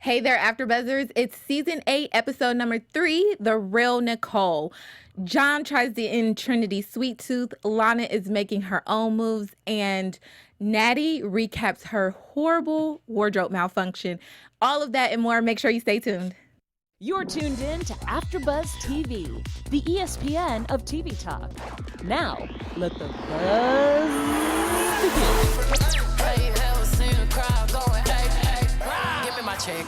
Hey there, AfterBuzzers. It's season 8, episode number 3, The Real Nicole. John tries to end Trinity's sweet tooth. Lana is making her own moves. And Nattie recaps her horrible wardrobe malfunction. All of that and more. Make sure you stay tuned. You're tuned in to AfterBuzz TV, the ESPN of TV talk. Now, let the buzz begin. Check.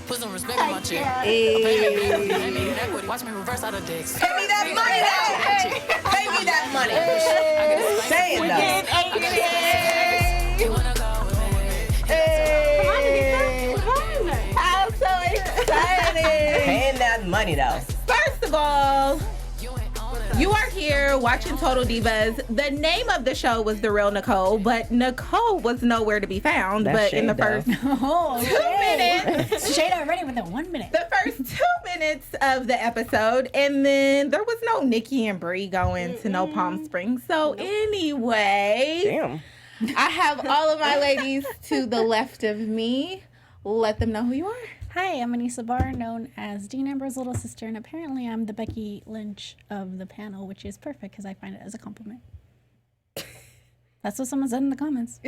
Put some respect on my check. Pay me equity. Watch me reverse out of dicks. Pay me that money, though. Pay me that money. Say it, though. You wanna go with me? Hey. I'm so excited. Paying that money, though. First of all, you are here watching Total Divas. The name of the show was The Real Nicole, but Nicole was nowhere to be found. That's but in the shade, first 2 minutes, Shade already within 1 minute. the first 2 minutes of the episode, and then there was no Nikki and Brie going to no Palm Springs. So anyway, Damn. I have all of my ladies to the left of me. Let them know who you are. Hi, I'm Anissa Barr, known as Dean Ambrose's little sister, and apparently I'm the Becky Lynch of the panel, which is perfect because I find it as a compliment. That's what someone said in the comments.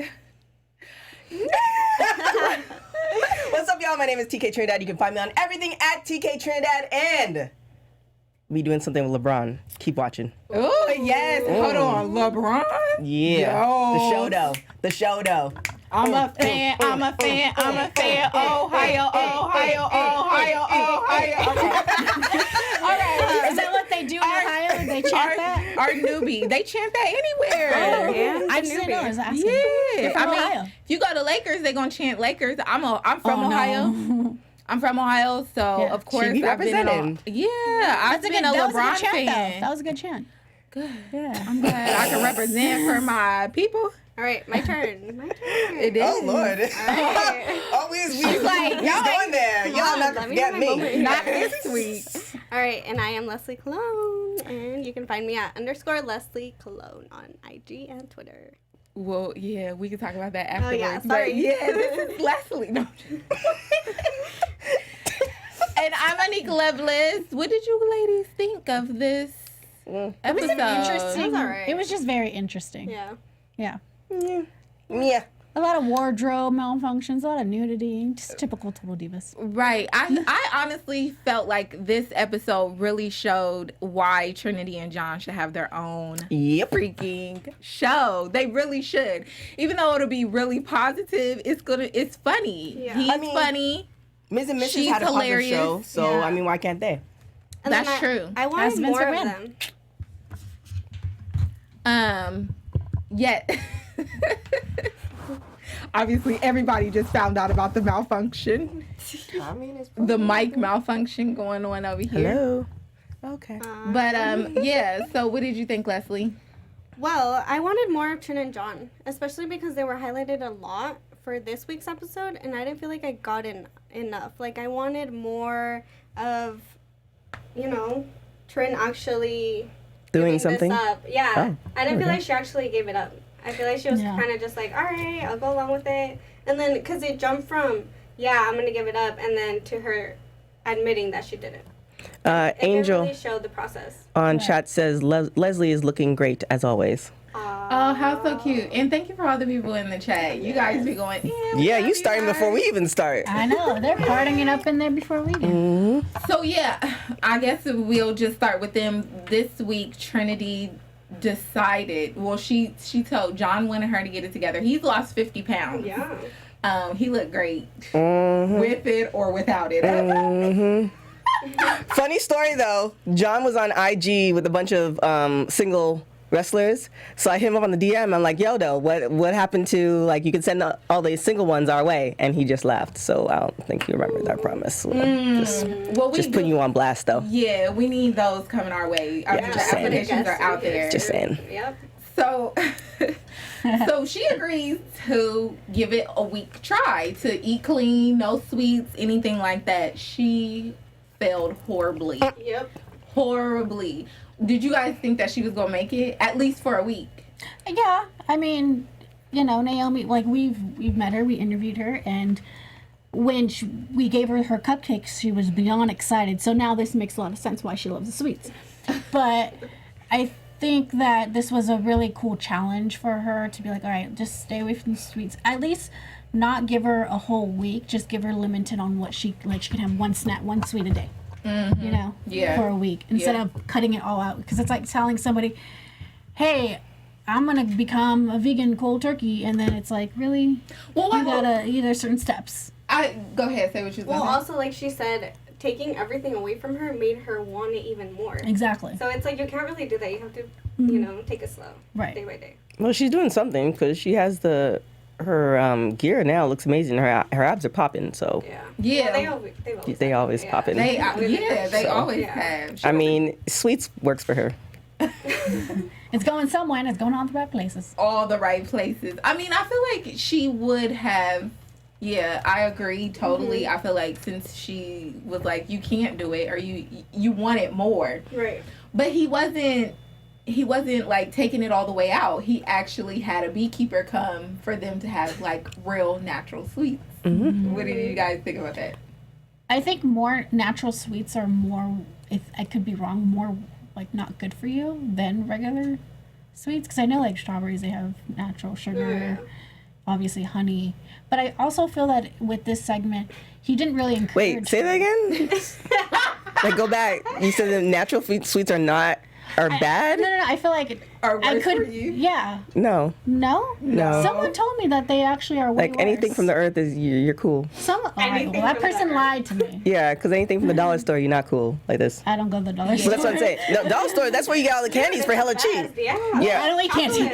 What's up, y'all? My name is TK Trinidad. You can find me on everything at TK Trinidad, and we doing something with LeBron. Keep watching. Oh, yes. Hold on. LeBron? Yeah. Yo. The show, though. I'm a fan. Ohio. All right. Is that what they do in Ohio? They chant that? Our newbie. They chant that anywhere. Oh, yeah. I just didn't know. I was asking. Yeah. You're from Ohio. If you go to Lakers, they're going to chant Lakers. I'm from Ohio. No. I'm from Ohio, so Yeah. of course She be I've been representing. I've been a that was LeBron good chant, fan. though. That was a good chant. Good. Yeah. I'm glad I can represent for my people. All right, my turn. It is. Oh, Lord. right. Always She's like, he's going there. Y'all not let gonna me forget have my me. moment. Not this week. All right, and I am Leslie Cologne, and you can find me at _Leslie Cologne on IG and Twitter. Well, yeah, we can talk about that afterwards. yeah, but sorry. yeah, this is Leslie. No. And I'm Monique Loveless. What did you ladies think of this episode? Interesting. That's all right. It was just very interesting. Yeah. Yeah. Yeah. A lot of wardrobe malfunctions, a lot of nudity, just typical Total Divas. Right. I honestly felt like this episode really showed why Trinity and John should have their own Yep. freaking show. They really should. Even though it'll be really positive, it's funny. Yeah. He's I mean, funny. Ms. and Mrs. She's had a positive hilarious. show, so, Yeah. I mean, why can't they? And That's then true. I wanted As Vince more of McMahon. them. Yet obviously everybody just found out about the malfunction. I mean, it's The mic malfunction going on over here. Hello. Okay. But yeah, so what did you think, Leslie? Well, I wanted more of Trin and John, especially because they were highlighted a lot for this week's episode, and I didn't feel like I got enough. Like, I wanted more of, Trin actually Doing giving something? This up. Yeah. Oh, I didn't feel okay. like she actually gave it up. I feel like she was Yeah. kind of just like, all right, I'll go along with it. And then, because it jumped from, I'm going to give it up, and then to her admitting that she didn't. It Angel really showed the process. on chat says Leslie is looking great as always. Oh, how so cute. And thank you for all the people in the chat. You guys be going, we Yeah, love you starting guys. before we even start. I know. They're partying it up in there before we do. So yeah, I guess we'll just start with them. This week, Trinity decided, well, she told John wanted her to get it together. He's lost 50 pounds. Yeah. He looked great with it or without it. Funny story though, John was on IG with a bunch of single wrestlers. So I hit him up on the DM. I'm like, yo, though, what happened to, like, you can send all these single ones our way? And he just left. So I don't think you remembered that promise. Well, we Just putting you on blast, though. Yeah, we need those coming our way. I mean, the just saying. applications are out there. Just saying. Yep. So, so she agrees to give it a week try, to eat clean, no sweets, anything like that. She failed horribly. Yep. Horribly. Did you guys think that she was going to make it? At least for a week. Yeah, I mean, Naomi, like we've met her, we interviewed her, and when we gave her cupcakes, she was beyond excited. So now this makes a lot of sense why she loves the sweets. But I think that this was a really cool challenge for her to be like, all right, just stay away from the sweets. At least not give her a whole week. Just give her limited on what she can have one sweet a day. You know, for a week instead of cutting it all out. Because it's like telling somebody, hey, I'm gonna become a vegan cold turkey, and then it's like, really? Well, you gotta eat certain steps. Go ahead, say what you Well, also, like she said, taking everything away from her made her want it even more. Exactly. So it's like you can't really do that. You have to, you know, take it slow, day by day. Well, she's doing something because she has her gear now looks amazing. Her abs are popping. So Yeah. Well, they always popping. They always have. I mean, sweets works for her. It's going somewhere, and it's going all the right places. All the right places. I mean, I feel like she would have. Yeah, I agree totally. I feel like since she was like, you can't do it, or you want it more. Right. But he wasn't like taking it all the way out. He actually had a beekeeper come for them to have like real natural sweets. Mm-hmm. What did you guys think about that? I think more natural sweets are more, if I could be wrong, more like not good for you than regular sweets. Because I know like strawberries, they have natural sugar, obviously honey. But I also feel that with this segment, he didn't really encourage. Wait, say that again? Like, go back. You said the natural sweets are bad? No. I feel like Are worse for you? Yeah. No. No? No. Someone told me that they actually are way Like, anything worse. from the earth is, you're cool. All right, well, that person lied to me. Yeah, because anything from the dollar store, you're not cool. Like this. I don't go to the dollar store. But that's what I'm saying. No, dollar store, that's where you get all the candies for hella cheap. Yeah. I don't eat candy.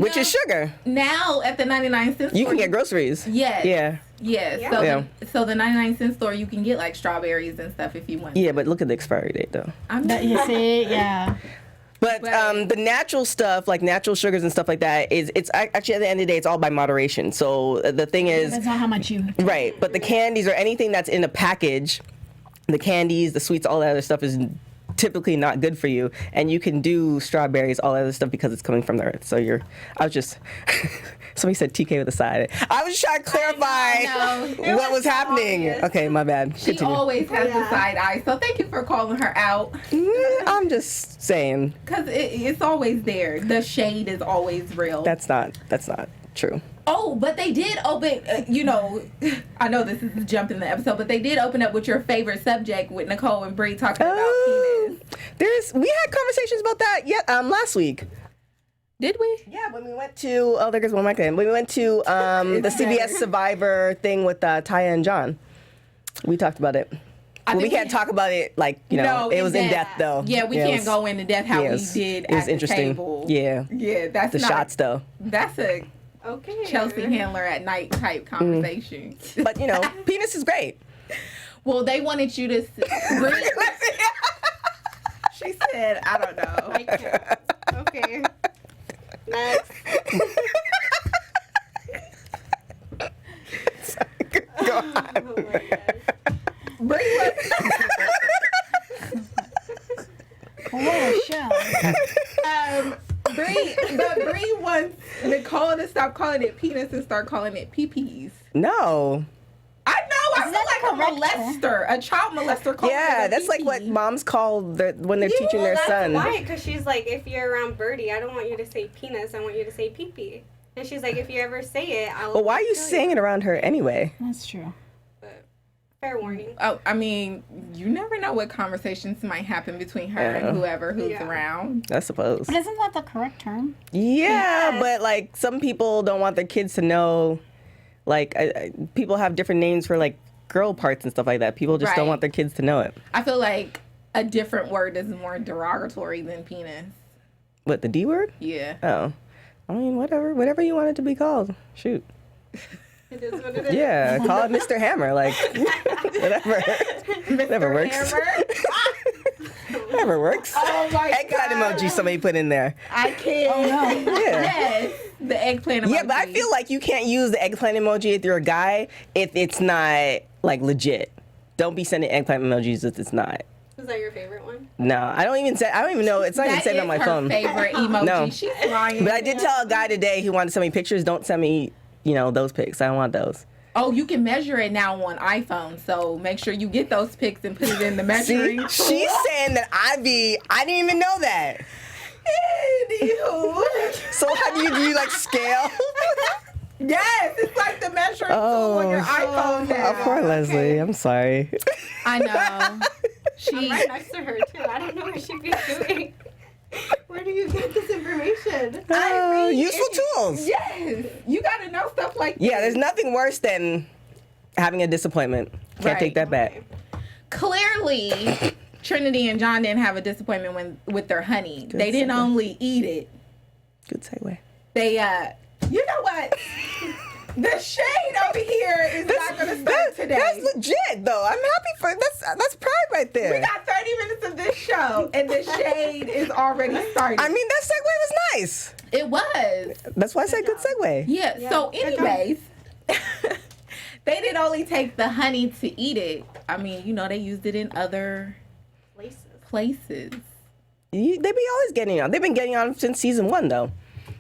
Which is sugar. Now at the 99 cent store, You can get groceries. Yes. Yeah. Yeah. So the 99 cent store, you can get like strawberries and stuff if you want. Yeah, but look at the expiry date though. You see, yeah. But the natural stuff, like natural sugars and stuff like that, it's actually at the end of the day, it's all by moderation. So the thing is, That's not how much you. right? But the candies or anything that's in a package, the candies, the sweets, all that other stuff is typically not good for you. And you can do strawberries, all that other stuff because it's coming from the earth. So I was just. Somebody said TK with a side. I was just trying to clarify what was happening. obvious. Okay, my bad. She always has the side eye. So thank you for calling her out. I'm just saying. Because it's always there. The shade is always real. That's not true. Oh, but they did open, I know this is a jump in the episode, but they did open up with your favorite subject with Nicole and Brie talking about penis. We had conversations about that last week. Did we? Yeah, when we went to, there goes one mic in. When we went to the CBS Survivor thing with Taya and John, we talked about it. Well, we can't talk about it like, it was in depth though. Yeah, we can't go into depth how we did it was at interesting. the table. Yeah. Yeah, that's the shots though. That's a Chelsea Handler at night type conversation. But, penis is great. Well, they wanted you to... She said, I don't know. Okay. Next. Go on. Oh my gosh. Brie Brie wants Nicole to stop calling it penis and start calling it pee-pees. No. I know. I feel like a molester, a child molester. Yeah, that's like what moms call when they're teaching their son. Why? Because she's like, if you're around Birdie, I don't want you to say penis. I want you to say pee-pee. And she's like, if you ever say it, I'll. Well, why are you saying it around her anyway? That's true. But fair warning. Oh, I mean, you never know what conversations might happen between her and whoever who's around. I suppose. But isn't that the correct term? Yeah, but like some people don't want their kids to know. Like people have different names for like girl parts and stuff like that. People just don't want their kids to know it. I feel like a different word is more derogatory than penis. What, the D word? Yeah. Oh, I mean, whatever you want it to be called. Shoot. It is what it is. Yeah, call it Mr. Hammer. Like whatever works. Whatever works. Oh my Eggplant emoji somebody put in there. I can't. Oh no. Yeah. Yes, the eggplant emoji. Yeah, but I feel like you can't use the eggplant emoji if you're a guy if it's not like legit. Don't be sending eggplant emojis if it's not. Is that your favorite one? No, I don't even know. It's not even saved on my phone. Favorite emoji. No. She's lying. But I did tell a guy today who wanted to send me pictures. Don't send me, those pics. I don't want those. Oh, you can measure it now on iPhone, so make sure you get those pics and put it in the measuring. See, she's saying that I didn't even know that. Anywho. So how do you like scale? Yes, it's like the measuring tool on your iPhone now. Poor Leslie. I'm sorry. I know. I'm right next to her too. I don't know what she'd be doing. Where do you get this information? Useful tools. Yes, you gotta know stuff like Yeah, this. there's nothing worse than having a disappointment. Can't take that back. Clearly, Trinity and John didn't have a disappointment with their honey. They didn't segue. only eat it. Good segue. They, you know what? The shade over here is not going to start today. That's legit, though. I'm happy for that's pride right there. We got 30 minutes of this show, and the shade is already starting. I mean, that segue was nice. It was. That's why I said good segue. Yeah, so anyways, they didn't only take the honey to eat it. I mean, you know, they used it in other places. They be always getting on. They've been getting on since season 1, though.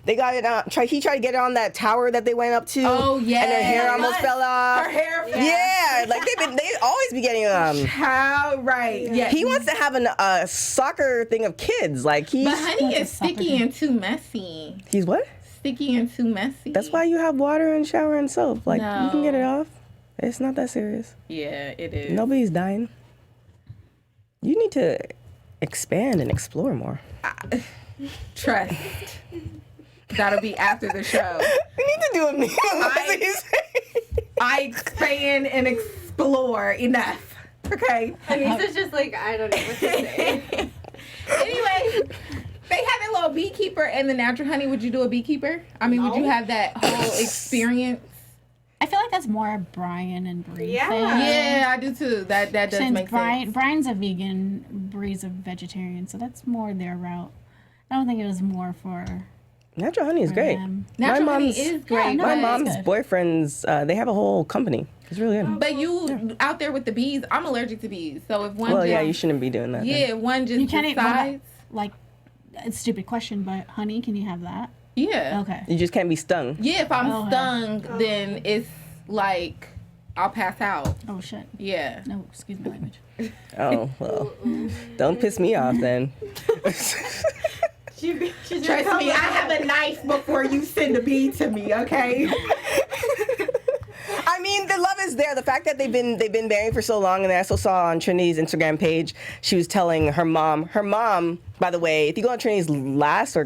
They got it on. He tried to get it on that tower that they went up to. Oh yeah, and their hair almost fell off. Her hair. Yeah, like they always be getting How right? Yeah. He wants to have a soccer thing of kids. Like But honey is sticky and too messy. He's what? Sticky and too messy. That's why you have water and shower and soap. Like you can get it off. It's not that serious. Yeah, it is. Nobody's dying. You need to expand and explore more. Trust. That'll be after the show. We need to do a meal. I expand and explore enough. Okay. Anissa's just like, I don't know what to say. Anyway, they had a little beekeeper and the natural honey. Would you do a beekeeper? I mean, would you have that whole experience? I feel like that's more Brian and Brie. Yeah. thing. Yeah, I do too. That does Since make sense. Brian's a vegan, Brie's a vegetarian, so that's more their route. I don't think it was more for Natural honey is great. them. Natural honey is great. no, My it's mom's good. boyfriends, they have a whole company. It's really good. But you out there with the bees, I'm allergic to bees. So if one Well, just, yeah, you shouldn't be doing that. then. yeah, if one just You can't eat decides, like, it's a stupid question, but honey, can you have that? yeah. Okay. You just can't be stung. Yeah, if I'm Okay. stung, then it's like I'll pass out. Oh shit. Yeah. No, excuse my language. Oh, well. Don't piss me off then. She's Trust me, I have a knife before you send a bee to me, okay? I mean, the love is there. The fact that they've been married for so long, and I also saw on Trinity's Instagram page, she was telling her mom, by the way, if you go on Trinity's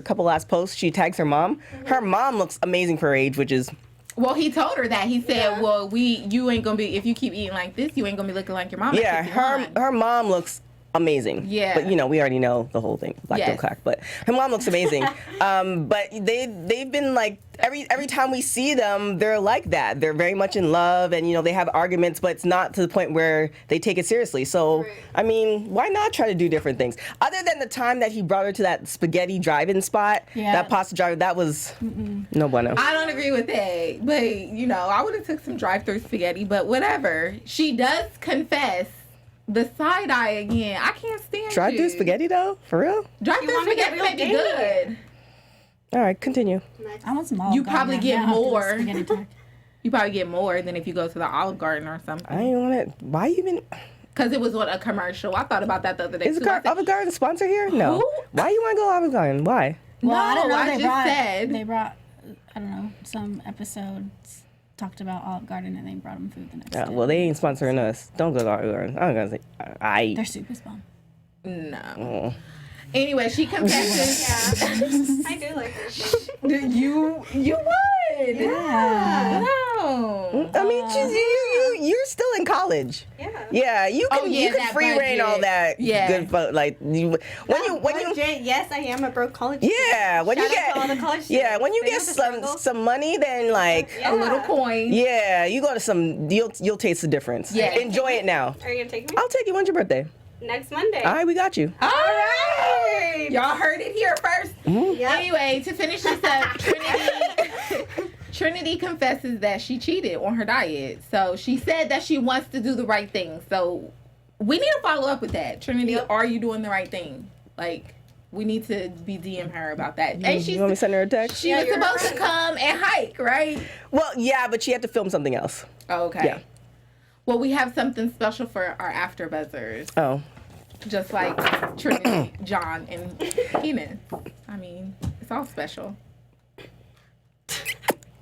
couple last posts, she tags her mom. Mm-hmm. Her mom looks amazing for her age, which is, Well, he told her that. He said, well, you ain't gonna be, if you keep eating like this, you ain't gonna be looking like your mom. at yeah, 51. her mom looks amazing. Yeah. But, we already know the whole thing. Black don't Yes. crack. But her mom looks amazing. But they've been like, every time we see them, they're like that. They're very much in love, and, they have arguments, but it's not to the point where they take it seriously. So, Right. I mean, why not try to do different things? Other than the time that he brought her to that spaghetti drive-in spot, Yeah. that pasta drive, that was no bueno. I don't agree with that. But, I would have took some drive-through spaghetti, but whatever. She does confess the side eye again. I can't stand Drive-through you. spaghetti, though? For real? Drive-through wanna get spaghetti may be real good. All right, continue. I want some Olive You probably Garden. get Now I have to do more. spaghetti talk. You probably get more than if you go to the Olive Garden or I something. ain't want it. Why even... Because it was on a commercial. I thought about that the other day, Is too. I said, Olive Garden a sponsor here? No. Who? Why you want to go Olive Garden? Why? Well, I don't know. I They just brought, said. they brought, I don't know, some episodes talked about Olive Garden and they brought them food the next day. Well, they ain't sponsoring us. Don't go to Olive Garden. I'm gonna say, Their soup is bomb. No. Anyway, she confesses. I do like this. You would. Yeah. No. I mean, you're still in college. Yeah. Yeah, you can Oh, yeah, you can that free reign all budget. that Yeah. good when you Budget, yes, I am a broke college yeah student. when you Shout out get to all the college yeah when you students. get They know the struggle. some money, then like Yeah. A little coin. yeah, you go to some you'll taste the difference. Yeah. Enjoy it now. Are you gonna take me? I'll take you. When's your birthday? Next Monday. All right, we got you. All right. Y'all heard it here first. Yep. Anyway, to finish this up, Trinity confesses that she cheated on her diet. So she said that she wants to do the right thing. So we need to follow up with that. Trinity, Yep. are you doing the right thing? Like, We need to be DM her about that. And You want me to send her a text? she was supposed to come and hike, right? Well, yeah, but she had to film something else. Oh, okay. Yeah. Well, we have something special for our AfterBuzzers. Oh. Just like Trinity, John, and Keenan. I mean, it's all special.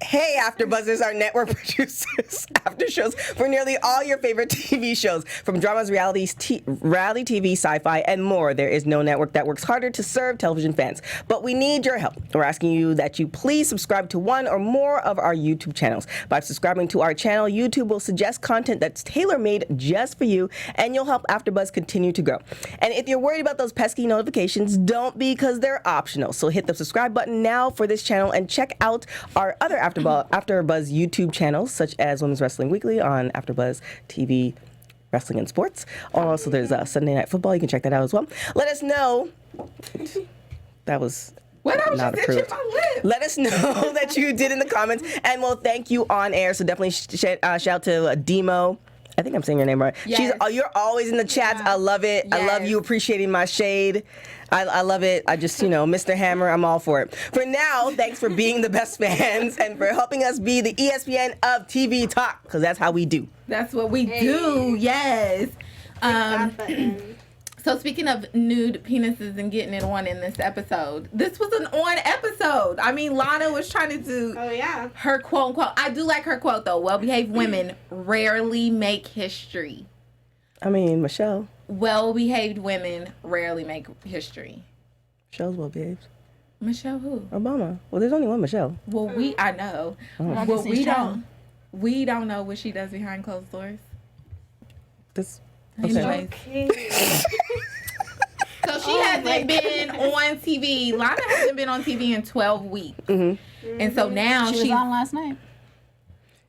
Hey, AfterBuzzers, our network producers after shows for nearly all your favorite TV shows, from dramas, reality TV, sci-fi, and more. There is no network that works harder to serve television fans, but we need your help. We're asking you that you please subscribe to one or more of our YouTube channels. By subscribing to our channel, YouTube will suggest content that's tailor-made just for you, and you'll help AfterBuzz continue to grow. And if you're worried about those pesky notifications, don't be, because they're optional. So hit the subscribe button now for this channel and check out our other AfterBuzz YouTube channels, such as Women's Wrestling Weekly on AfterBuzz TV, Wrestling and Sports. Also, there's Sunday Night Football. You can check that out as well. Let us know. That was not approved. Let us know that you did in the comments, and we'll thank you on air. So definitely shout out to Demo. I think I'm saying your name right. Yes. You're always in the chats. I love it. Yes. I love you appreciating my shade. I love it. I just, Mr. Hammer, I'm all for it. For now, thanks for being the best fans and for helping us be the ESPN of TV talk, because that's how we do. That's what we do, yes. So speaking of nude penises and getting it on in this episode, this was an on episode. I mean, Lana was trying to do her quote unquote. I do like her quote though. Well-behaved women rarely make history. I mean, Michelle. Well-behaved women rarely make history. Michelle's well-behaved. Michelle who? Obama. Well, there's only one Michelle. Well, I know. Well, we don't know what she does behind closed doors. Okay. Anyways. So she hasn't been on TV. Lana hasn't been on TV in 12 weeks. Mm-hmm. And so now she was on last night.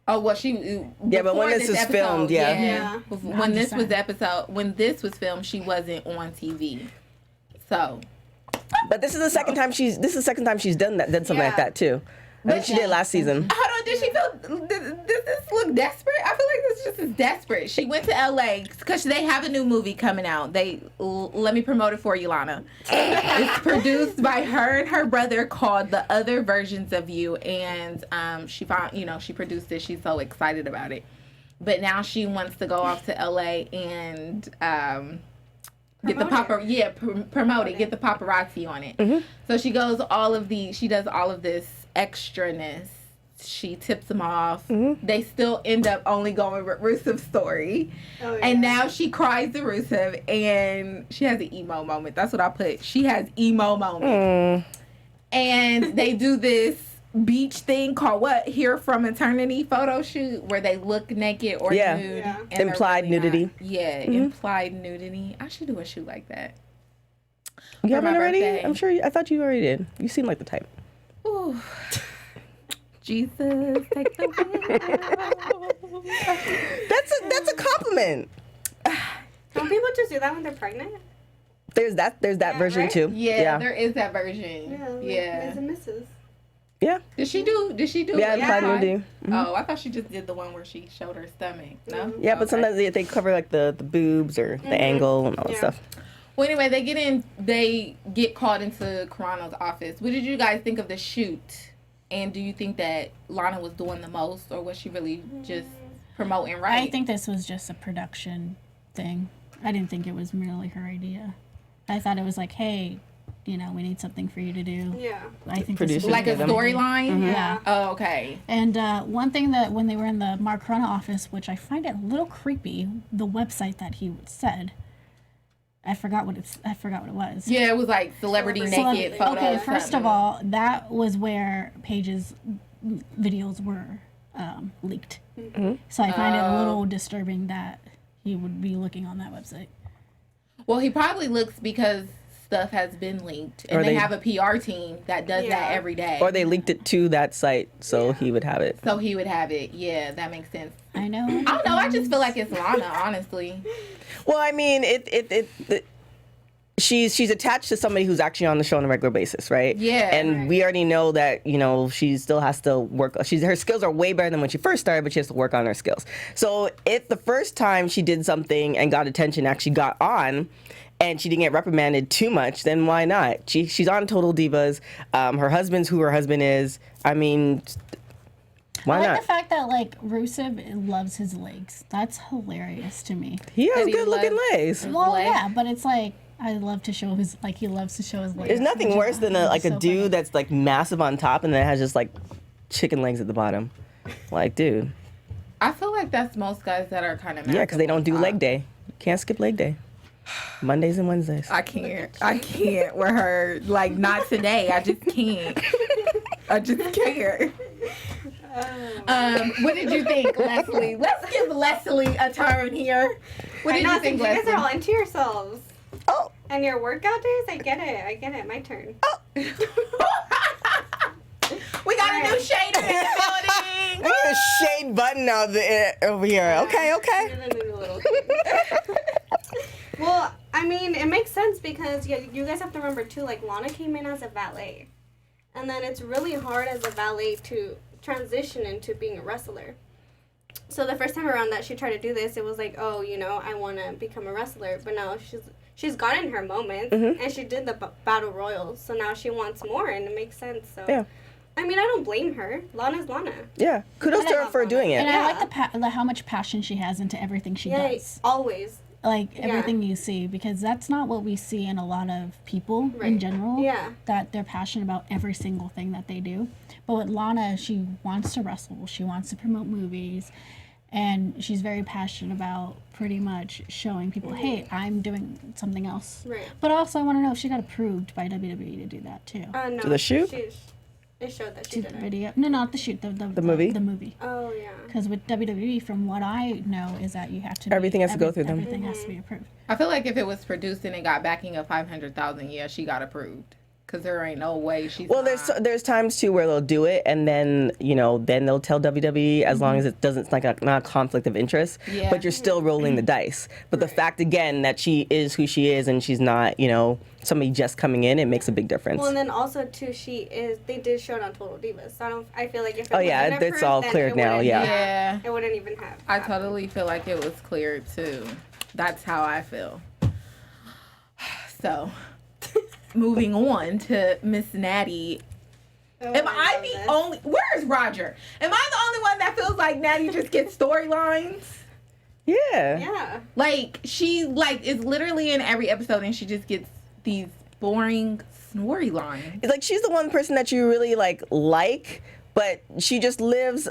Oh, well, she... Yeah, but when this was filmed, When this was filmed, she wasn't on TV. So... But this is the second time she's done something like that too. I think she did last season. Hold on, did she feel? Does this look desperate? I feel like this just is desperate. She went to LA because they have a new movie coming out. Let me promote it for you, Lana. It's produced by her and her brother, called The Other Versions of You, and she produced it. She's so excited about it, but now she wants to go off to LA and get the promote it, get the paparazzi on it. Mm-hmm. So she does all of this extraness. She tips them off. Mm-hmm. They still end up only going with Rusev's story. Oh, yeah. And now she cries to Rusev and she has an emo moment. That's what I put. She has emo moment. And they do this beach thing called Here from Eternity photo shoot where they look naked or nude. Yeah. Implied really nudity. Implied nudity. I should do a shoot like that. You haven't already? I'm sure. I thought you already did. You seem like the type. Ooh. Jesus, take the wheel. That's a compliment. Don't people just do that when they're pregnant? There's that version right? too. Yeah, there is that version. Ms. and Mrs. Yeah. Did she do? Yeah, implied nudity. Mm-hmm. Oh, I thought she just did the one where she showed her stomach. No. Yeah, but sometimes they cover like the boobs or the angle and all that stuff. Well, anyway, they get called into Carano's office. What did you guys think of the shoot? And do you think that Lana was doing the most, or was she really just promoting right? I think this was just a production thing. I didn't think it was merely her idea. I thought it was like, hey, we need something for you to do. Yeah. I think this was like a storyline? Mm-hmm. Yeah. Oh, okay. And one thing that when they were in the Mark Carano office, which I find it a little creepy, the website that he said, I forgot what it was. Yeah, it was like celebrity naked photos. Okay, first of all, that was where Paige's videos were leaked. Mm-hmm. So I find it a little disturbing that he would be looking on that website. Well, he probably looks because stuff has been leaked, and they have a PR team that does that every day. Or they leaked it to that site, so he would have it. Yeah, that makes sense. I know. I don't know. I just feel like it's Lana, honestly. Well, I mean, she's attached to somebody who's actually on the show on a regular basis, right? Yeah. And we already know that, she still has to work. Her skills are way better than when she first started, but she has to work on her skills. So if the first time she did something and got attention, actually got on, and she didn't get reprimanded too much, then why not? She's on Total Divas. Her husband's who her husband is. I mean, why I like not? the fact that like Rusev loves his legs. That's hilarious to me. He has That he good looking loves- legs. Well, Leg. yeah, but it's like I love to show his he loves to show his legs. There's nothing which is worse than a so dude funny. that's like massive on top and then has just like chicken legs at the bottom. Like, dude. I feel like that's most guys that are kind of Yeah, because they don't do leg day. You can't skip leg day. Mondays and Wednesdays. I can't with her. Like, not today. I just can't. I just can't. What did you think, Leslie? Let's give Leslie a turn here. What did you think, you guys are all Leslie? into yourselves. Oh. And your workout days, I get it. My turn. We got a new shader in the building. I need a shade button over here. Okay. Well, I mean, it makes sense because you guys have to remember too, like Lana came in as a valet. And then it's really hard as a valet to transition into being a wrestler. So the first time around that she tried to do this, it was like, oh, I want to become a wrestler. But now she's gotten her moments, and she did the battle royals. So now she wants more, and it makes sense. So Yeah. I mean, I don't blame her. Lana's Lana. Yeah. Kudos to her for doing And it. I like the how much passion she has into everything she Yeah, does. always. Like everything you see, because that's not what we see in a lot of people in Right. general. Yeah. That they're passionate about every single thing that they do. But with Lana, she wants to wrestle. She wants to promote movies. And she's very passionate about pretty much showing people, hey, I'm doing something else. Right. But also, I want to know if she got approved by WWE to do that too. No. To the shoot? It showed that she To did the it. video. No, not the shoot. The movie? The movie. Oh, yeah. Because with WWE, from what I know, is that you have to. Everything has to go through them. Everything has to be approved. I feel like if it was produced and it got backing of 500,000, yeah, she got approved. Because there ain't no way she's Well, not. there's times too where they'll do it and then then they'll tell WWE as long as it doesn't it's like not a conflict of interest. Yeah. But you're still rolling the dice. But the fact again that she is who she is and she's not somebody just coming in, it makes a big difference. Well, and then also, too, they did show it on Total Divas. So I feel like if it Oh, yeah, wasn't it's all approved, then cleared it now, wouldn't- Yeah. It wouldn't even have. I happened. totally feel like it was cleared too. That's how I feel. So, moving on to Miss Nattie. Oh, Am I love the this. only? Where's Roger? Am I the only one that feels like Nattie just gets storylines? yeah. Yeah. Like she is literally in every episode, and she just gets these boring snory lines. It's like she's the one person that you really like, but she just lives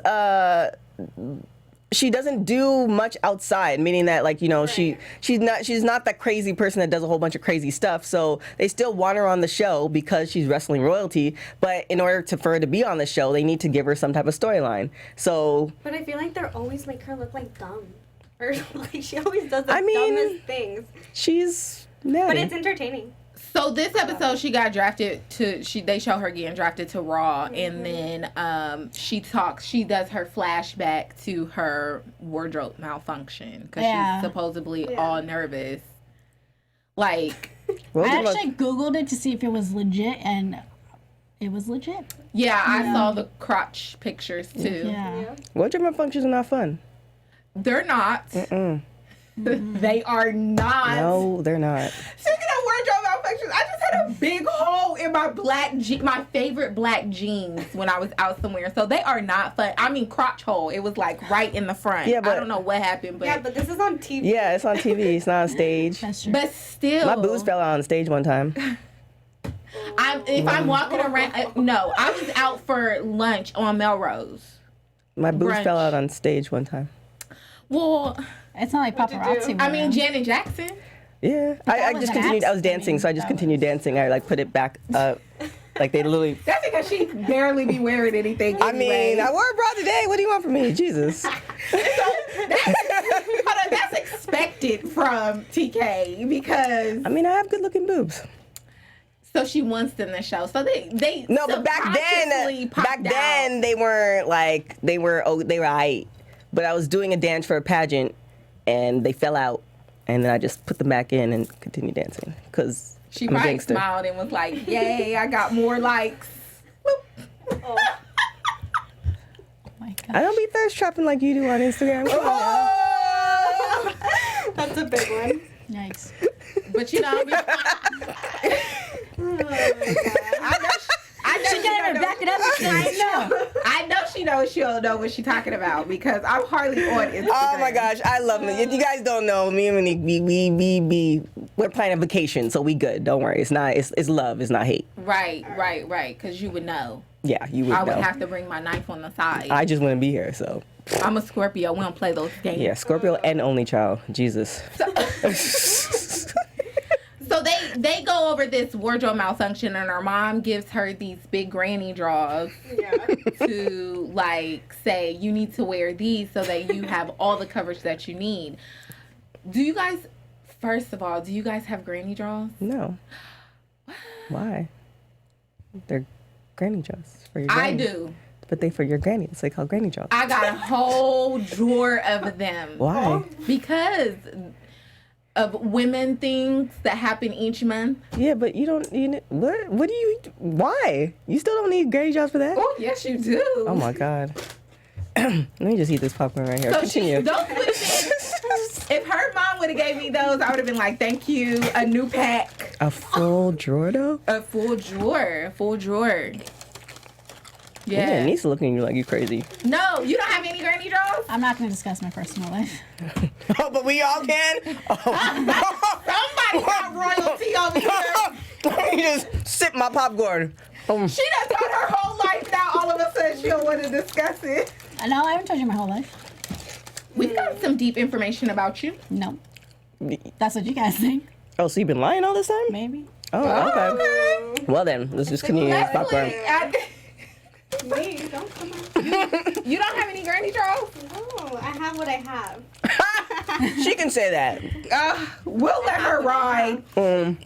she doesn't do much outside, meaning that she's not that crazy person that does a whole bunch of crazy stuff. So they still want her on the show because she's wrestling royalty. But in order for her to be on the show, they need to give her some type of storyline. So But I feel like they're always make her look like dumb. Or like she always does the I mean, dumbest things. she's Nattie. But it's entertaining. So this episode, she got drafted to. They show her getting drafted to Raw, and then she does her flashback to her wardrobe malfunction because Yeah. she's supposedly all nervous. Like, Well, I look, actually Googled it to see if it was legit, and it was legit. yeah, I saw the crotch pictures too. Yeah. wardrobe malfunctions are not fun. They're not. They are not. No, they're not. Speaking of wardrobe malfunctions, I just had a big hole in my my favorite black jeans when I was out somewhere. So they are not fun. I mean, crotch hole. It was like right in the front. Yeah, but- I don't know what happened, but Yeah, but this is on TV. Yeah, it's on TV. It's not on stage. That's true. but still, My boobs fell out on stage one time. If I'm walking around, no, I was out for lunch on Melrose. My boobs Brunch. fell out on stage one time. Well, It's not like What'd you do? paparazzi. I mean, women. Janet Jackson. Yeah, I was just an continued. I was accident. dancing, so I just That continued dancing. I put it back up, like they literally. That's because she barely be wearing anything. I mean, I wore a bra today. What do you want from me, Jesus? That's expected from TK because I mean, I have good-looking boobs. so she wants them to show. So they No, but back subconsciously then popped out. they weren't like they were aight. But I was doing a dance for a pageant, and they fell out, and then I just put them back in and continued dancing because She I'm a probably gangster. smiled and was like, "Yay, I got more likes." Oh my God. I don't be thirst trapping like you do on Instagram. Come on now. That's a big one. Yikes. But you know, I know She can't even back it up. I know she knows she'll know what she's talking about because I'm hardly on Instagram. Oh my gosh, I love it. If you guys don't know, me and Monique, we're planning a vacation, so we good. Don't worry. It's love. It's not hate. Right. Because you would know. Yeah, you would I would know. have to bring my knife on the side. I just wouldn't be here, so. I'm a Scorpio. We don't play those games. Yeah, Scorpio and only child. Jesus. So they go over this wardrobe malfunction, and her mom gives her these big granny drawers to like say you need to wear these so that you have all the coverage that you need. Do you guys? First of all, do you guys have granny drawers? No. Why? They're granny drawers for your granny. I do. But they for your granny. It's like called granny drawers. I got a whole drawer of them. Why? Because of women things that happen each month. Yeah, but you don't. What do you? Why? You still don't need granny drawers for that? Oh yes, you do. Oh my god. Let me just eat this popcorn right here. So Continue. those would have been. If her mom would have gave me those, I would have been like, "Thank you, a new pack." A full drawer though? A full drawer. Yeah, Yeah. Anissa looking at you like you crazy. No, you don't have any granny drawers? I'm not going to discuss my personal life. Oh, but we all can? Somebody got royalty over here. Let me just sip my popcorn. She done told her whole life now. All of a sudden, she don't want to discuss it. No, I haven't told you my whole life. We've got some deep information about you. No. That's what you guys think. Oh, so you've been lying all this time? Maybe. Oh, okay. Well then, let's just continue this popcorn. Me, don't come on. You don't have any granny drawers? No, I have what I have. She can say that. We'll let her ride. Anyway,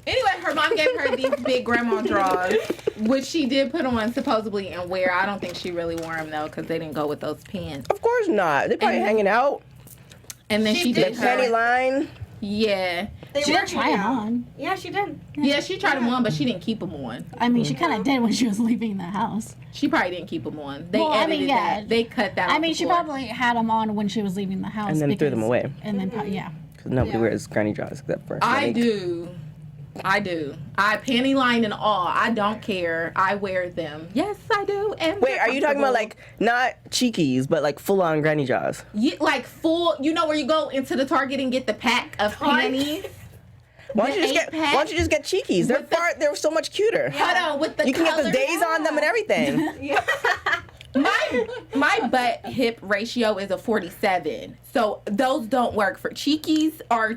her mom gave her these big grandma drawers, which she did put on supposedly and wear. I don't think she really wore them though, because they didn't go with those pants. Of course not. They're probably And- hanging out. And then she The did penny her. line. Yeah. They She were didn't try hanging them out. on. Yeah, she did. Yeah, she tried them on, but she didn't keep them on. I mean, she kind of did when she was leaving the house. She probably didn't keep them on. They Well, I edited mean, yeah. that. They cut that. I off mean, the she floor. probably had them on when she was leaving the house. And then threw them because- away. And then, yeah. Nobody Yeah. wears granny drawers except for I Monique. do. I panty line and all. I don't care. I wear them. Yes, I do. And Wait, they're are you talking about comfortable. like not cheekies, but like full on granny drawers? Like full? You know where you go into the Target and get the pack of panties? Why don't you just The get? 8-pack? Why don't you just get cheekies? They're With the- they're so much cuter. Hold on, with the You can get the colors. days on them and everything. My butt hip ratio is a 47, so those don't work for cheekies. Are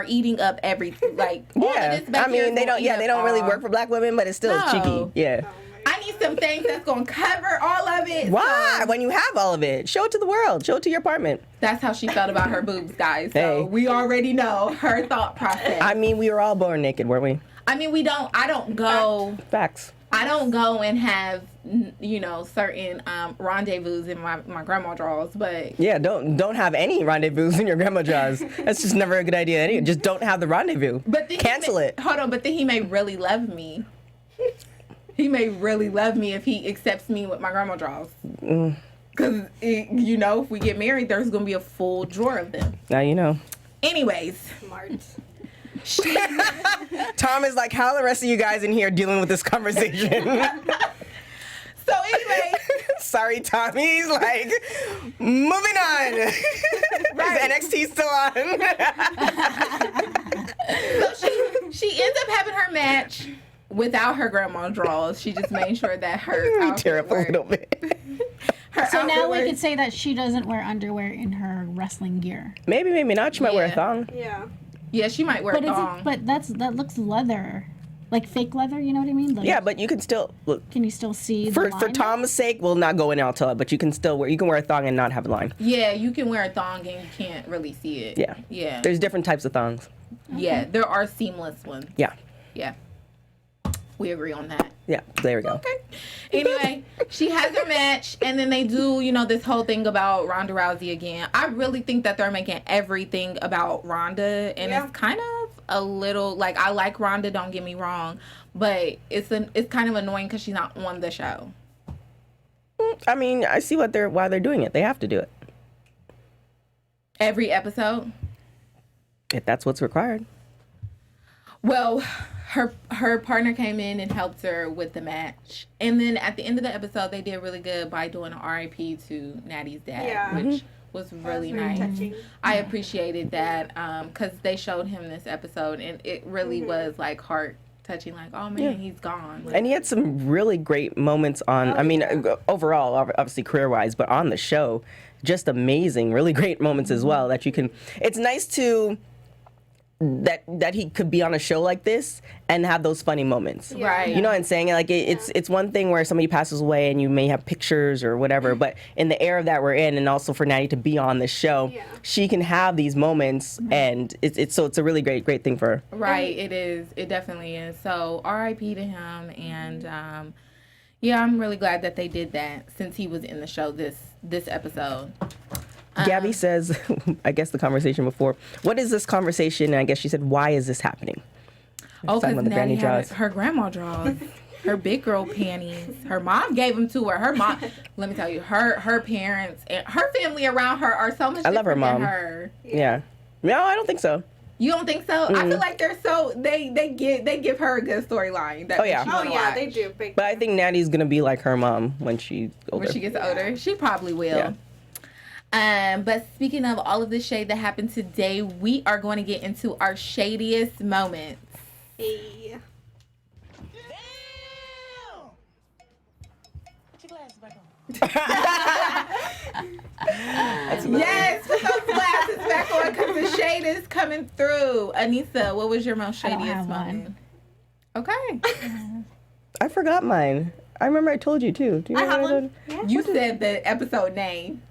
eating up everything. Like all of Yeah, this back I here mean is they gonna don't. eat Yeah, up they don't really all. work for black women, but it's still No. cheeky. Yeah. I need some things that's gonna cover all of it. Why? so- When you have all of it, show it to the world. Show it to your apartment. That's how she felt about her boobs, guys. So Hey. we already know her thought process. I mean, we were all born naked, weren't we? I mean, I don't go and have, certain rendezvous in my grandma drawers, but Yeah, don't have any rendezvous in your grandma drawers. That's just never a good idea. Anyway, just don't have the rendezvous. then Cancel it. Hold on, but then he may really love me. He may really love me if he accepts me with my grandma drawers. Because, if we get married, there's going to be a full drawer of them. Now you know. Anyways. Smart. Tom is like, how are the rest of you guys in here dealing with this conversation? So anyway. Sorry, Tommy's like, moving on. Is NXT still on? So she ends up having her match without her grandma drawers. She just made sure that her We outfit tear up a worked. little bit. Her So now outfit we worked. could say that she doesn't wear underwear in her wrestling gear. Maybe not. She might wear a Yeah. thong. Yeah. Yeah, she might wear But a is thong. it? But that looks leather, like fake leather. You know what I mean? Like, Yeah, but you can still look. Can you still see For the line? Tom's sake, we'll not go in Alta, but you can still wear. You can wear a thong and not have a line. Yeah, you can wear a thong and you can't really see it. Yeah. Yeah. There's different types of thongs. Yeah, there are seamless ones. Yeah. Yeah. We agree on that. Yeah. There we go. Okay. Anyway, she has her match, and then they do, this whole thing about Ronda Rousey again. I really think that they're making everything about Ronda, and Yeah. it's kind of a little like I like Ronda. Don't get me wrong, but it's kind of annoying because she's not on the show. I mean, I see why they're doing it. They have to do it Every episode. if that's what's required. Well, her partner came in and helped her with the match, and then at the end of the episode, they did really good by doing an RIP to Nattie's dad, which was really nice. Touching. I appreciated that because they showed him this episode, and it really was like heart touching. Like, oh man, he's gone. And he had some really great moments on. I mean, overall, obviously career wise, but on the show, just amazing, really great moments as well. That you can. It's nice to. That he could be on a show like this and have those funny moments. Right. You know what I'm saying? Like it's one thing where somebody passes away and you may have pictures or whatever, but in the era that we're in, and also for Nattie to be on the show, she can have these moments, and it's a really great thing for her. Right. It is. It definitely is. So R.I.P. to him, and yeah, I'm really glad that they did that since he was in the show this episode. Gabby says, I guess the conversation before, what is this conversation? And I guess she said, why is this happening? Oh, because Nattie had her grandma draws, her big girl panties. Her mom gave them to her. Her mom, let me tell you, her parents and her family around her are so much. I love her mom. Her. Yeah. No, I don't think so. You don't think so? I feel like they're so they give her a good storyline. Oh yeah. Oh yeah, they do. But I think Nattie's gonna be like her mom when she's older. When she gets older, she probably will. Yeah. But speaking of all of the shade that happened today, we are going to get into our shadiest moments. Hey. Yes, put those glasses back on because the shade is coming through. Anissa, what was your most shadiest moment? Okay. I forgot mine. I remember I told you too. Do you I remember have what one. Yeah. You said the episode name.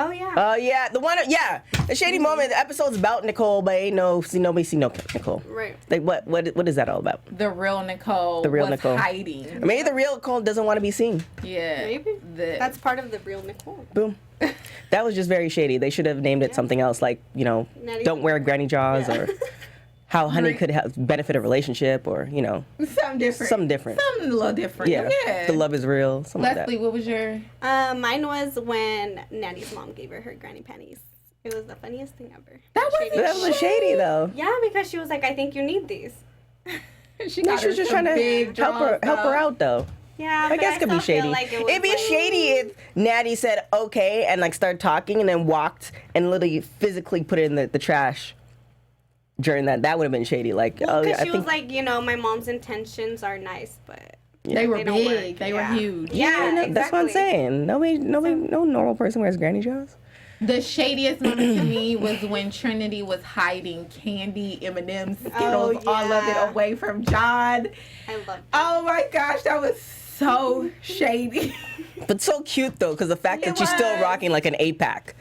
Oh yeah. Oh yeah, the one. Yeah, the shady moment. The episode's about Nicole, but ain't nobody see no Nicole. Right. Like what is that all about? The real Nicole. The real was Nicole. hiding. Maybe the real Nicole doesn't want to be seen. Yeah. Maybe. That's part of the real Nicole. Boom. That was just very shady. They should have named it something else, like Nattie don't wear granny jaws, or how honey could have benefit a relationship, or something different. Something different. Something a little different. Yeah. The love is real. Something Leslie, like that. what was your? Mine was when Nattie's mom gave her granny panties. It was the funniest thing ever. That was shady though. Yeah, because she was like, I think you need these. She was just trying to help her out though. Yeah, I guess it could be shady. Like It'd be shady if Nattie said okay and started talking and then walked and literally physically put it in the trash. During that would have been shady. Like, because she was like, my mom's intentions are nice, but they were big. They were huge. Yeah, exactly. That's what I'm saying. Nobody, no normal person wears granny jaws. The shadiest moment to me was when Trinity was hiding candy, M&M's, Skittles, all of it away from John. I love that. Oh my gosh, that was so shady. But so cute though, because the fact that she's still rocking like an 8-pack.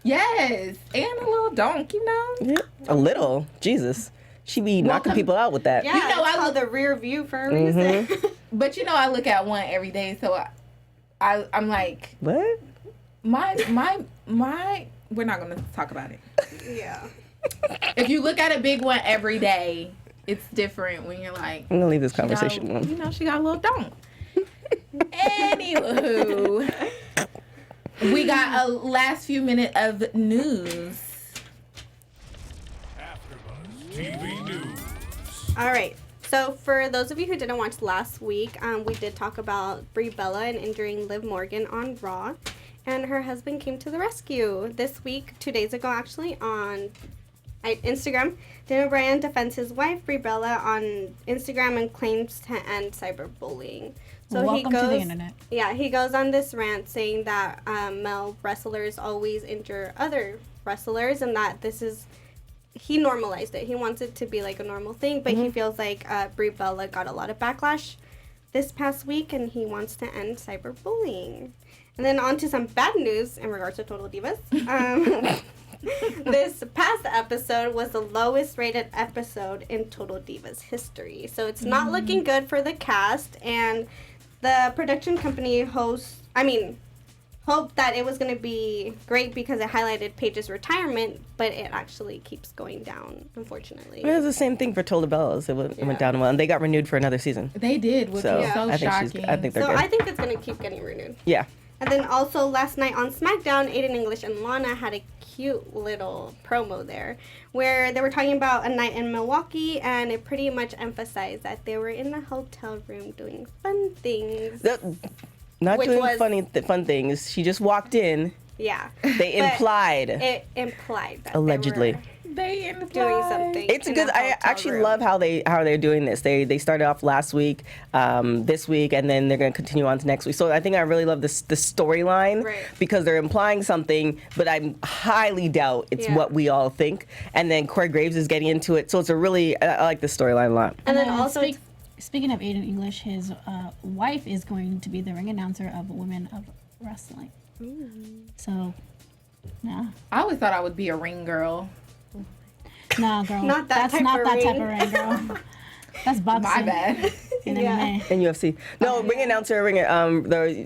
Yes, and a little donk, Yeah, a little. Jesus. She be knocking people out with that. Yeah, I call the rear view for a reason. But I look at one every day, so I'm like, what? My, we're not gonna talk about it. Yeah. If you look at a big one every day, it's different when you're like, I'm gonna leave this conversation alone. She got a little donk. Anywho, we got a last few minutes of news. AfterBuzz TV News. All right. So for those of you who didn't watch last week, we did talk about Brie Bella and Injuring Liv Morgan on Raw, and her husband came to the rescue this week, 2 days ago actually, on Instagram. Daniel Bryan defends his wife Brie Bella on Instagram and claims to end cyberbullying. So welcome to the internet. Yeah, he goes on this rant saying that male wrestlers always injure other wrestlers, and that he normalized it. He wants it to be like a normal thing, but he feels like Brie Bella got a lot of backlash this past week, and he wants to end cyberbullying. And then on to some bad news in regards to Total Divas. This past episode was the lowest rated episode in Total Divas history. So it's not looking good for the cast, and the production company hoped that it was going to be great because it highlighted Paige's retirement, but it actually keeps going down, unfortunately. It was the same thing for Total Divas. It went down well, and they got renewed for another season. They did, which was so shocking. I think they're good. I think it's going to keep getting renewed. Yeah. And then also last night on SmackDown, Aiden English and Lana had a cute little promo there where they were talking about a night in Milwaukee, and it pretty much emphasized that they were in a hotel room doing fun things. Not Which doing was- fun things. She just walked in. Yeah. They But implied. It implied that Allegedly. They end up doing something. It's in good. a I hotel actually room. love how they're doing this. They started off last week, this week, and then they're going to continue on to next week. So I think I really love the storyline Right. because they're implying something, but I highly doubt it's Yeah. what we all think. And then Corey Graves is getting into it, so it's a really I like this storyline a lot. And then also, speaking of Aiden English, his wife is going to be the ring announcer of Women of Wrestling. So, yeah. I always thought I would be a ring girl. No, girl. Not that That's type not of that type ring. of ring, girl. That's boxing. My bad. In Yeah. MMA. And UFC. No, ring announcer,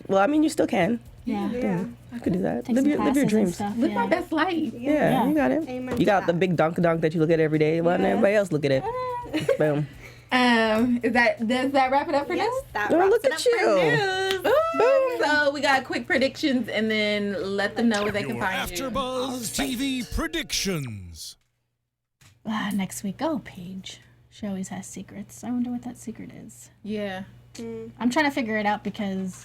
well, I mean, you still can. Yeah. yeah. I could do that. Take Live some your classes and dreams. stuff. Live my Yeah. best life. Yeah, you got it. Amen You to got the that. big donk that you look at every day. Why doesn't everybody else look at it? Boom. Does that wrap it up for Yes, news? that Oh, wraps look it at up for you. news. So we got quick predictions, and then let them know where they can Your find you. AfterBuzz TV predictions. Next week. Oh, Paige. She always has secrets. I wonder what that secret is. Yeah. I'm trying to figure it out because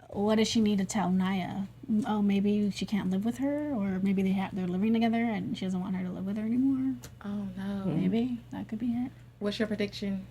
what does she need to tell Naya? Oh, maybe she can't live with her, or maybe they're living together and she doesn't want her to live with her anymore. Oh no. Maybe that could be it. What's your prediction?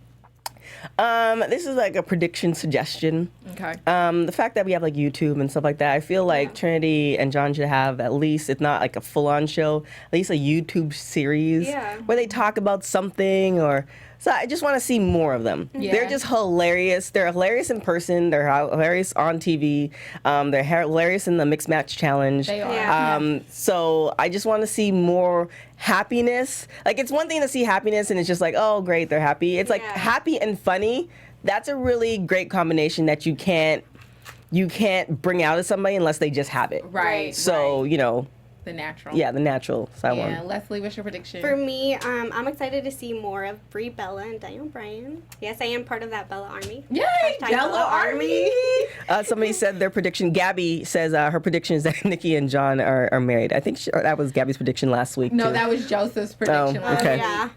This is like a prediction suggestion. Okay. The fact that we have like YouTube and stuff like that, I feel like Trinity and John should have at least, if not like a full-on show, at least a YouTube series where they talk about something or. So I just want to see more of them. Yeah. They're just hilarious. They're hilarious in person. They're hilarious on TV. They're hilarious in the mixed match challenge. They are. Yeah. So I just want to see more happiness. Like, it's one thing to see happiness and it's just like, oh, great, they're happy. It's like Yeah. happy and funny. That's a really great combination that you can't bring out of somebody unless they just have it. Right. So, right. The natural. yeah, the natural side Yeah. one. Leslie, what's your prediction? For me, I'm excited to see more of Brie, Bella, and Daniel Bryan. Yes, I am part of that Bella army. Yay! Hashtag Bella Army. Somebody said their prediction. Gabby says her prediction is that Nikki and John are married. I think that was Gabby's prediction last week. No, too. that was Joseph's prediction. Oh, okay. Yeah.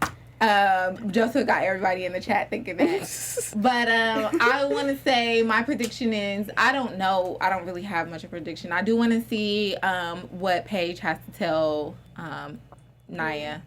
Joseph got everybody in the chat thinking that. But I want to say my prediction is, I don't know. I don't really have much of a prediction. I do want to see what Paige has to tell Naya.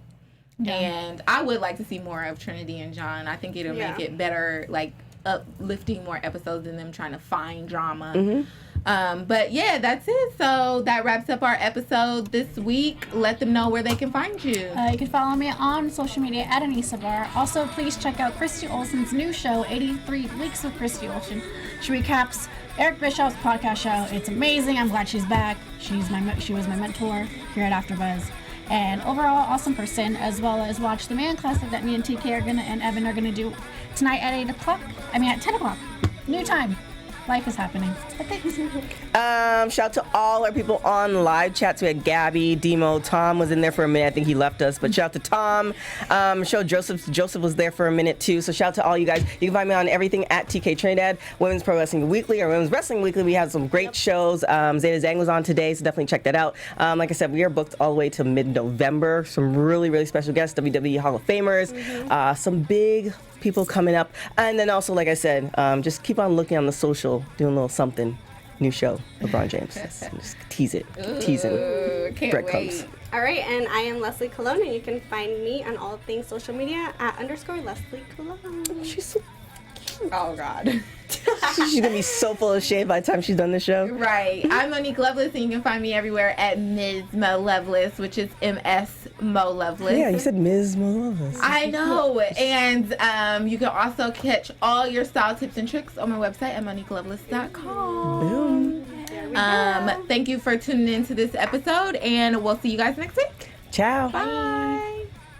Yeah. And I would like to see more of Trinity and John. I think it'll make it better, like uplifting more episodes than them trying to find drama. But yeah, that's it. So that wraps up our episode this week. Let them know where they can find you. You can follow me on social media at Anissa Bar. Also, please check out Christy Olsen's new show, 83 Weeks with Christy Olsen. She recaps Eric Bischoff's podcast show. It's amazing. I'm glad she's back. She was my mentor here at AfterBuzz. And overall, awesome person, as well as watch the Man Classic that me and TK and Evan are gonna do tonight at 10 o'clock. New time. Life is happening. But thanks. Shout out to all our people on live chats. We had Gabby, Demo, Tom was in there for a minute. I think he left us, but shout out to Tom. Show Joseph was there for a minute too. So shout out to all you guys. You can find me on everything at TK Trinidad, Women's Pro Wrestling Weekly or Women's Wrestling Weekly. We have some great shows. Zeta Zang was on today, so definitely check that out. Like I said, we are booked all the way to mid-November. Some really, really special guests, WWE Hall of Famers, some big people coming up. And then also, like I said, just keep on looking on the social, doing a little something. New show, LeBron James. Just tease it. Teasing. Can't Breadcrumbs. wait. All right, and I am Leslie Colon, and you can find me on all things social media at _Leslie Colon. She's so Oh God. She's gonna be so full of shade by the time she's done the show. Right. I'm Monique Loveless, and you can find me everywhere at Ms. Mo Loveless, which is MS Mo Loveless. Yeah, you said Ms. Loveless. I know. And you can also catch all your style tips and tricks on my website at MoniqueLoveless.com. Boom. Thank you for tuning in to this episode, and we'll see you guys next week. Ciao. Bye.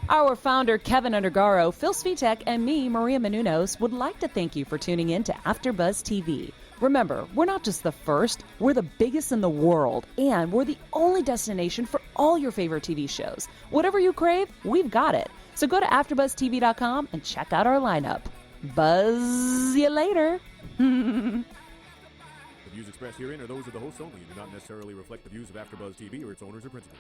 Our founder, Kevin Undergaro, Phil Svitek, and me, Maria Menounos, would like to thank you for tuning in to AfterBuzz TV. Remember, we're not just the first, we're the biggest in the world, and we're the only destination for all your favorite TV shows. Whatever you crave, we've got it. So go to AfterBuzzTV.com and check out our lineup. Buzz you later. views expressed herein are those of the hosts only and do not necessarily reflect the views of AfterBuzz TV or its owners or principals.